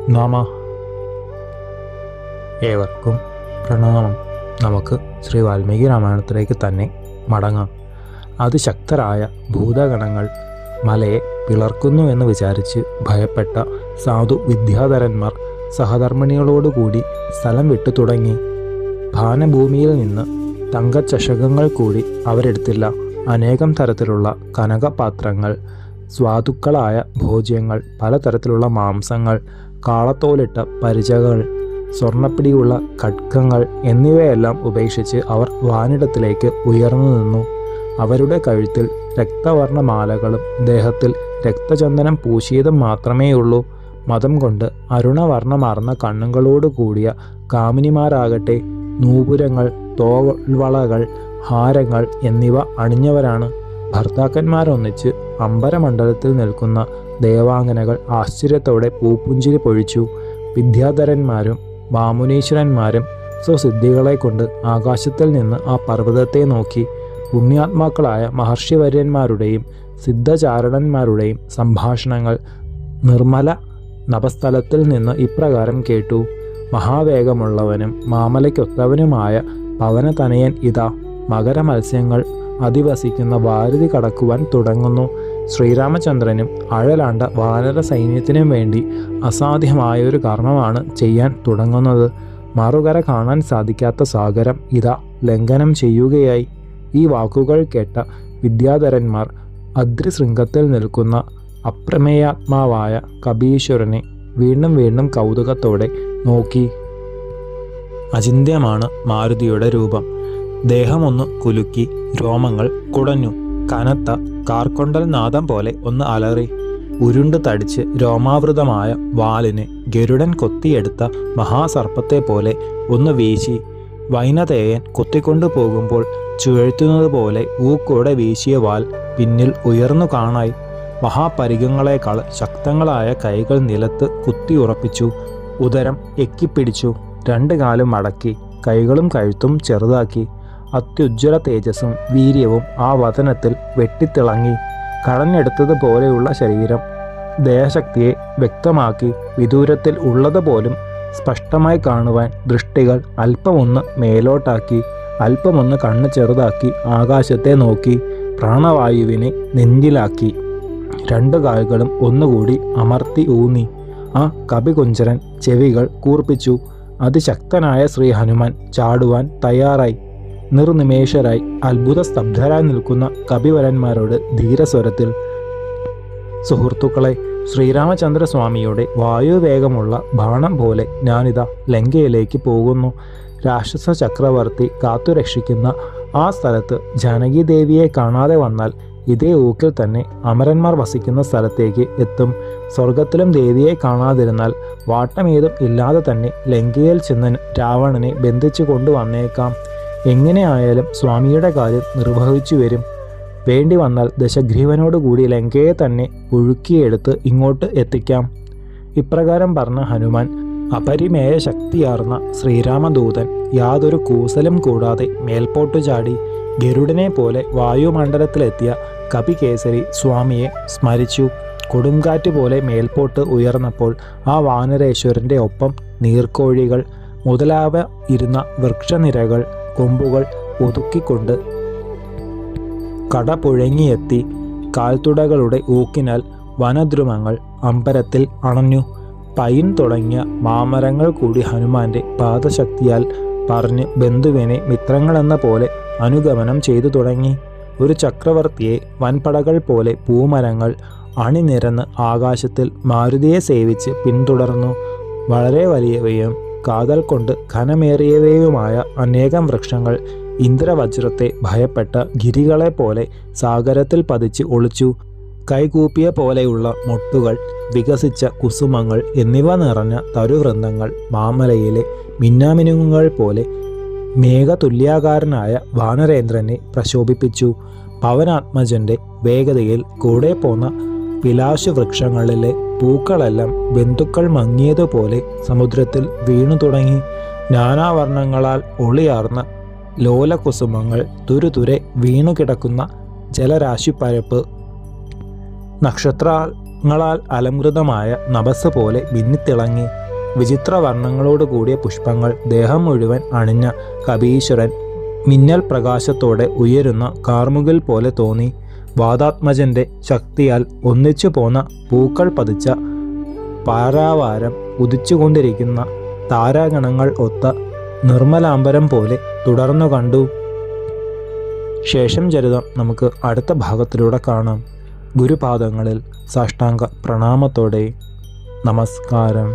നമ. ഏവർക്കും പ്രണാമം. നമുക്ക് ശ്രീ വാൽമീകി രാമായണത്തിലേക്ക് തന്നെ മടങ്ങാം. അതിശക്തരായ ഭൂതഗണങ്ങൾ മലയെ പിളർക്കുന്നു എന്ന് വിചാരിച്ച് ഭയപ്പെട്ട സാധു വിദ്യാധരന്മാർ സഹധർമ്മിണികളോടുകൂടി സ്ഥലം വിട്ടു തുടങ്ങി. ഭാനഭൂമിയിൽ നിന്ന് തങ്കച്ചഷകങ്ങൾ കൂടി അവരെടുത്തില്ല. അനേകം തരത്തിലുള്ള കനകപാത്രങ്ങൾ, സ്വാദുക്കളായ ഭോജ്യങ്ങൾ, പലതരത്തിലുള്ള മാംസങ്ങൾ, കാളത്തോലിട്ട പരിചകൾ, സ്വർണ്ണപ്പിടിയുള്ള ഖഡ്ഗങ്ങൾ എന്നിവയെല്ലാം ഉപേക്ഷിച്ച് അവർ വാനിടത്തിലേക്ക് ഉയർന്നു നിന്നു. അവരുടെ കഴുത്തിൽ രക്തവർണ്ണമാലകളും ദേഹത്തിൽ രക്തചന്ദനം പൂശിയതും മാത്രമേയുള്ളൂ. മതം കൊണ്ട് അരുണവർണ്ണമാർന്ന കണ്ണുകളോട് കൂടിയ കാമിനിമാരാകട്ടെ നൂപുരങ്ങൾ, തോൾവളകൾ, ഹാരങ്ങൾ എന്നിവ അണിഞ്ഞവരാണ്. ഭർത്താക്കന്മാരൊന്നിച്ച് അംബരമണ്ഡലത്തിൽ നിൽക്കുന്ന ദേവാംഗനകൾ ആശ്ചര്യത്തോടെ പൂപ്പുഞ്ചിരി പൊഴിച്ചു. വിദ്യാധരന്മാരും വാമുനീശ്വരന്മാരും സ്വസിദ്ധികളെ കൊണ്ട് ആകാശത്തിൽ നിന്ന് ആ പർവ്വതത്തെ നോക്കി. പുണ്യാത്മാക്കളായ മഹർഷിവര്യന്മാരുടെയും സിദ്ധചാരണന്മാരുടെയും സംഭാഷണങ്ങൾ നിർമ്മല നഭസ്ഥലത്തിൽ നിന്ന് ഇപ്രകാരം കേട്ടു. മഹാവേഗമുള്ളവനും മാമലയ്ക്കൊത്തവനുമായ പവനതനയൻ ഇതാ മകരമത്സ്യങ്ങൾ അധിവസിക്കുന്ന വാരുതി കടക്കുവാൻ തുടങ്ങുന്നു. ശ്രീരാമചന്ദ്രനും അഴലാണ്ട വാനര സൈന്യത്തിനും വേണ്ടി അസാധ്യമായൊരു കർമ്മമാണ് ചെയ്യാൻ തുടങ്ങുന്നത്. മറുകര കാണാൻ സാധിക്കാത്ത സാഗരം ഇതാ ലംഘനം ചെയ്യുകയായി. ഈ വാക്കുകൾ കേട്ട വിദ്യാധരന്മാർ അദ്രിശൃംഗത്തിൽ നിൽക്കുന്ന അപ്രമേയാത്മാവായ കപീശ്വരനെ വീണ്ടും വീണ്ടും കൗതുകത്തോടെ നോക്കി. അചിന്ത്യമാണ് മാരുതിയുടെ രൂപം. ദേഹമൊന്ന് കുലുക്കി, രോമങ്ങൾ കുടഞ്ഞു. കനത്ത കാർക്കൊണ്ടൽ നാദം പോലെ ഒന്ന് അലറി. ഉരുണ്ട് തടിച്ച് രോമാവൃതമായ വാലിന് ഗരുഡൻ കൊത്തിയെടുത്ത മഹാസർപ്പത്തെ പോലെ ഒന്ന് വീശി. വൈനതേയൻ കൊത്തിക്കൊണ്ടു പോകുമ്പോൾ ചുഴറ്റുന്നത് പോലെ ഊക്കോടെ വീശിയ വാൽ പിന്നിൽ ഉയർന്നു കാണായി. മഹാപരികങ്ങളെക്കാൾ ശക്തങ്ങളായ കൈകൾ നിലത്ത് കുത്തിയുറപ്പിച്ചു. ഉദരം എക്കിപ്പിടിച്ചു. രണ്ട് കാലും മടക്കി കൈകളും കഴുത്തും ചെറുതാക്കി. അത്യുജ്വല തേജസ്സും വീര്യവും ആ വദനത്തിൽ വെട്ടിത്തിളങ്ങി. കടഞ്ഞെടുത്തതുപോലെയുള്ള ശരീരം ദേഹശക്തിയെ വ്യക്തമാക്കി. വിദൂരത്തിൽ ഉള്ളതുപോലും സ്പഷ്ടമായി കാണുവാൻ ദൃഷ്ടികൾ അല്പമൊന്ന് മേലോട്ടാക്കി, അല്പമൊന്ന് കണ്ണ് ചെറുതാക്കി ആകാശത്തെ നോക്കി. പ്രാണവായുവിനെ നെഞ്ചിലാക്കി. രണ്ടു കാലുകളും ഒന്നുകൂടി അമർത്തി ഊന്നി. ആ കപികുഞ്ചരൻ ചെവികൾ കൂർപ്പിച്ചു. അതിശക്തനായ ശ്രീ ഹനുമാൻ ചാടുവാൻ തയ്യാറായി. നിർനിമേഷരായി അത്ഭുത സ്തബ്ധരായി നിൽക്കുന്ന കപിവരന്മാരോട് ധീരസ്വരത്തിൽ, സുഹൃത്തുക്കളെ, ശ്രീരാമചന്ദ്രസ്വാമിയുടെ വായുവേഗമുള്ള ബാണം പോലെ ഞാനിതാ ലങ്കയിലേക്ക് പോകുന്നു. രാക്ഷസ ചക്രവർത്തി കാത്തുരക്ഷിക്കുന്ന ആ സ്ഥലത്ത് ജാനകീദേവിയെ കാണാതെ വന്നാൽ ഇതേ ഊക്കിൽ തന്നെ അമരന്മാർ വസിക്കുന്ന സ്ഥലത്തേക്ക് എത്തും. സ്വർഗത്തിലും ദേവിയെ കാണാതിരുന്നാൽ വാട്ടമേതും ഇല്ലാതെ തന്നെ ലങ്കയിൽ ചെന്ന് രാവണനെ ബന്ധിച്ചു കൊണ്ടുവന്നേക്കാം. എങ്ങനെയായാലും സ്വാമിയുടെ കാര്യം നിർവഹിച്ചു വരും. വേണ്ടി വന്നാൽ ദശഗ്രീവനോടുകൂടി ലങ്കയെ തന്നെ ഒഴുക്കിയെടുത്ത് ഇങ്ങോട്ട് എത്തിക്കാം. ഇപ്രകാരം പറഞ്ഞ ഹനുമാൻ അപരിമേയ ശക്തിയാർന്ന ശ്രീരാമദൂതൻ യാതൊരു കൂസലും കൂടാതെ മേൽപോട്ടു ചാടി. ഗരുഡനെ പോലെ വായുമണ്ഡലത്തിലെത്തിയ കപികേസരി സ്വാമിയെ സ്മരിച്ചു. കൊടുങ്കാറ്റ് പോലെ മേൽപോട്ട് ഉയർന്നപ്പോൾ ആ വാനരേശ്വരൻ്റെ ഒപ്പം നീർക്കോഴികൾ മുതലാവ ഇരുന്ന വൃക്ഷനിരകൾ കൊമ്പുകൾ ഒതുക്കിക്കൊണ്ട് കടപുഴങ്ങിയെത്തി. കാൽത്തുടകളുടെ ഊക്കിനാൽ വനദ്രുമങ്ങൾ അമ്പരത്തിൽ അണഞ്ഞു. പൈൻ തുടങ്ങിയ മാമരങ്ങൾ കൂടി ഹനുമാന്റെ പാദശക്തിയാൽ പറഞ്ഞ് ബന്ധുവിനെ മിത്രങ്ങളെന്ന പോലെ അനുഗമനം ചെയ്തു തുടങ്ങി. ഒരു ചക്രവർത്തിയെ വൻപടകൾ പോലെ പൂമരങ്ങൾ അണിനിരന്ന് ആകാശത്തിൽ മാരുതിയെ സേവിച്ച് പിന്തുടർന്നു. വളരെ വലിയവയും കാതൽ കൊണ്ട് ഘനമേറിയവയുമായ അനേകം വൃക്ഷങ്ങൾ ഇന്ദ്രവജ്രത്തെ ഭയപ്പെട്ട ഗിരികളെ പോലെ സാഗരത്തിൽ പതിച്ച് ഒളിച്ചു. കൈകൂപ്പിയ പോലെയുള്ള മൊട്ടുകൾ, വികസിച്ച കുസുമങ്ങൾ എന്നിവ നിറഞ്ഞ തരുവൃന്ദങ്ങൾ മാമലയിലെ മിന്നാമിനുങ്ങുകൾ പോലെ മേഘതുല്യാകാരനായ വാനരേന്ദ്രനെ പ്രശോഭിപ്പിച്ചു. പവനാത്മജന്റെ വേഗതയിൽ കൂടെ പോന്ന പിലാശു വൃക്ഷങ്ങളിലെ പൂക്കളെല്ലാം ബന്ധുക്കൾ മങ്ങിയതുപോലെ സമുദ്രത്തിൽ വീണു തുടങ്ങി. നാനാവർണ്ണങ്ങളാൽ ഒളിയാർന്ന ലോലകുസുമങ്ങൾ തുരുതുരെ വീണുകിടക്കുന്ന ജലരാശിപ്പരപ്പ്, നക്ഷത്രാൽ രത്നങ്ങളാൽ അലങ്കൃതമായ നഭസ് പോലെ മിന്നിത്തിളങ്ങി. വിചിത്രവർണ്ണങ്ങളോട് കൂടിയ പുഷ്പങ്ങൾ ദേഹം മുഴുവൻ അണിഞ്ഞ കപീശ്വരൻ മിന്നൽ പ്രകാശത്തോടെ ഉയരുന്ന കാർമുകിൽ പോലെ തോന്നി. വാതാത്മജന്റെ ശക്തിയാൽ ഒന്നിച്ചു പോന്ന പൂക്കൾ പതിച്ച പാരാവാരം ഉദിച്ചുകൊണ്ടിരിക്കുന്ന താരാഗണങ്ങൾ ഒത്ത നിർമ്മലാംബരം പോലെ തുടർന്നു കണ്ടു. ശേഷം ചരിതം നമുക്ക് അടുത്ത ഭാഗത്തിലൂടെ കാണാം. ഗുരുപാദങ്ങളിൽ സാഷ്ടാംഗ പ്രണാമത്തോടെ നമസ്കാരം.